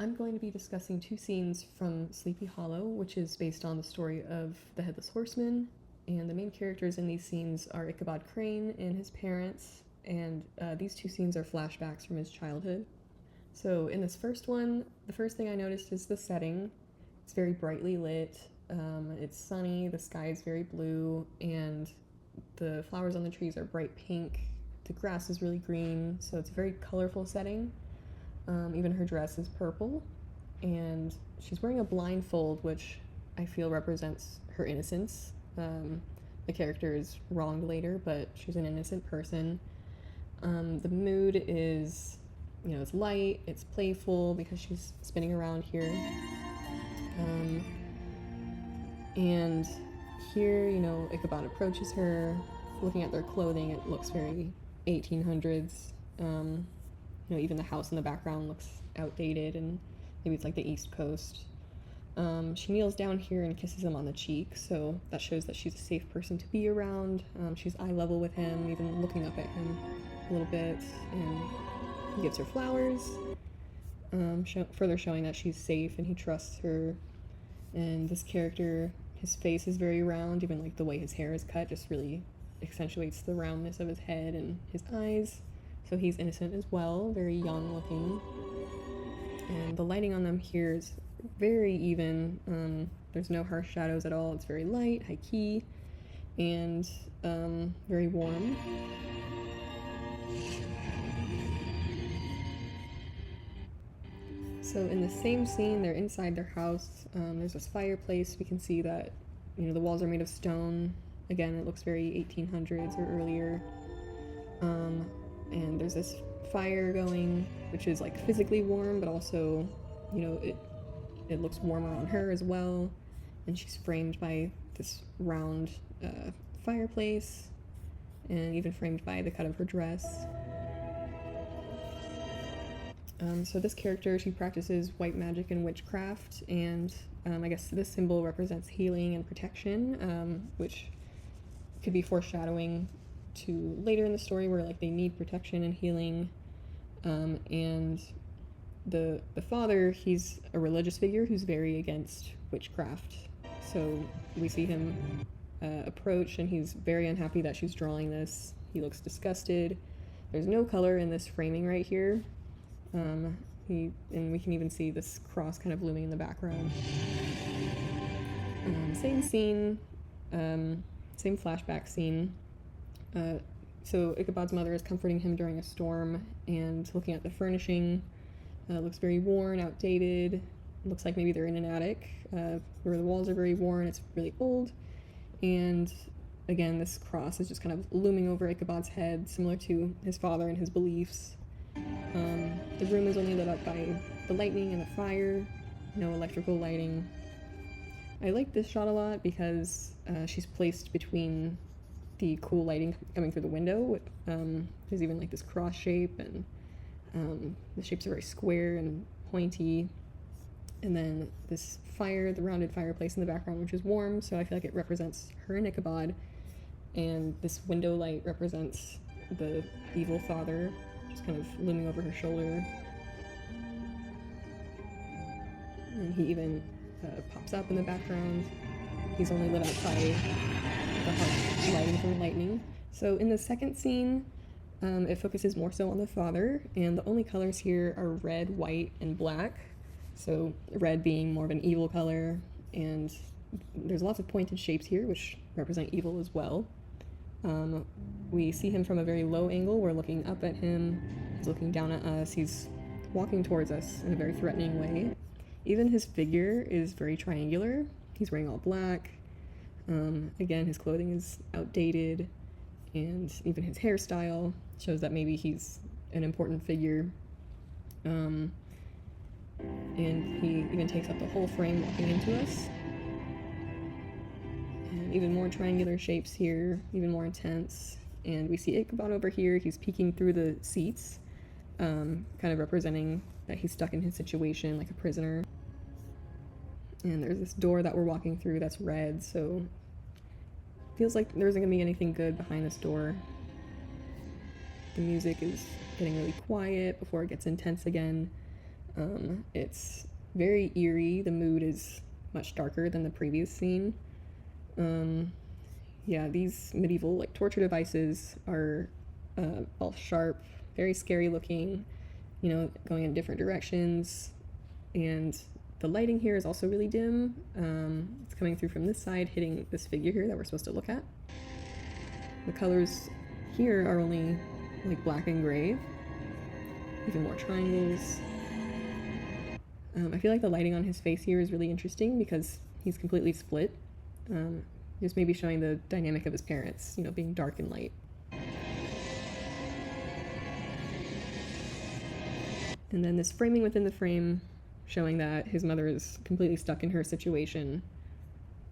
I'm going to be discussing two scenes from Sleepy Hollow, which is based on the story of the Headless Horseman. And the main characters in these scenes are Ichabod Crane and his parents, and these two scenes are flashbacks from his childhood. So in this first one, the first thing I noticed is the setting. It's very brightly lit, it's sunny, the sky is very blue, and the flowers on the trees are bright pink. The grass is really green, so it's a very colorful setting. Even her dress is purple, and she's wearing a blindfold, which I feel represents her innocence. The character is wronged later, but she's an innocent person. The mood is, it's light, it's playful because she's spinning around here. And here, Ichabod approaches her. Looking at their clothing, it looks very 1800s. Even the house in the background looks outdated, and maybe it's like the East Coast. She kneels down here and kisses him on the cheek, so that shows that she's a safe person to be around. She's eye level with him, even looking up at him a little bit, and he gives her flowers, further showing that she's safe and he trusts her. And this character, his face is very round, even like the way his hair is cut just really accentuates the roundness of his head and his eyes. So he's innocent as well, very young looking. And the lighting on them here is very even. There's no harsh shadows at all. It's very light, high key, and very warm. So in the same scene, they're inside their house. There's this fireplace. We can see that, the walls are made of stone. Again, it looks very 1800s or earlier. And there's this fire going, which is like physically warm, but also, it looks warmer on her as well. And she's framed by this round fireplace, and even framed by the cut of her dress. So this character, she practices white magic and witchcraft, and I guess this symbol represents healing and protection, which could be foreshadowing to later in the story where they need protection and healing. And the father, he's a religious figure who's very against witchcraft. So we see him approach, and he's very unhappy that she's drawing this. He looks disgusted. There's no color in this framing right here. And we can even see this cross kind of looming in the background. Same scene, same flashback scene. So Ichabod's mother is comforting him during a storm, and looking at the furnishing, looks very worn, outdated. Looks like maybe they're in an attic, where the walls are very worn, it's really old. And again, this cross is just kind of looming over Ichabod's head, similar to his father and his beliefs. The room is only lit up by the lightning and the fire, no electrical lighting. I like this shot a lot because she's placed between the cool lighting coming through the window. There's even this cross shape, and the shapes are very square and pointy. And then this fire, the rounded fireplace in the background, which is warm, so I feel like it represents her and Ichabod. And this window light represents the evil father, just kind of looming over her shoulder. And he even pops up in the background. He's only lit up by the harsh lighting from the lightning. So in the second scene, it focuses more so on the father, and the only colors here are red, white, and black. So red being more of an evil color, and there's lots of pointed shapes here, which represent evil as well. We see him from a very low angle. We're looking up at him. He's looking down at us. He's walking towards us in a very threatening way. Even his figure is very triangular. He's wearing all black. Again, his clothing is outdated, and even his hairstyle shows that maybe he's an important figure. And he even takes up the whole frame walking into us. And even more triangular shapes here, even more intense. And we see Ichabod over here. He's peeking through the seats, kind of representing that he's stuck in his situation like a prisoner. And there's this door that we're walking through that's red, so feels like there isn't gonna be anything good behind this door. The music is getting really quiet before it gets intense again. It's very eerie. The mood is much darker than the previous scene. Yeah, these medieval like torture devices are all sharp, very scary looking, going in different directions. And the lighting here is also really dim. It's coming through from this side, hitting this figure here that we're supposed to look at. The colors here are only like black and gray, even more triangles. I feel like the lighting on his face here is really interesting because he's completely split. Just maybe showing the dynamic of his parents, being dark and light. And then this framing within the frame, showing that his mother is completely stuck in her situation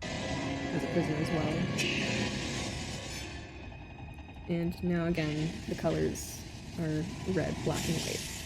as a prisoner as well. And now again, the colors are red, black, and white.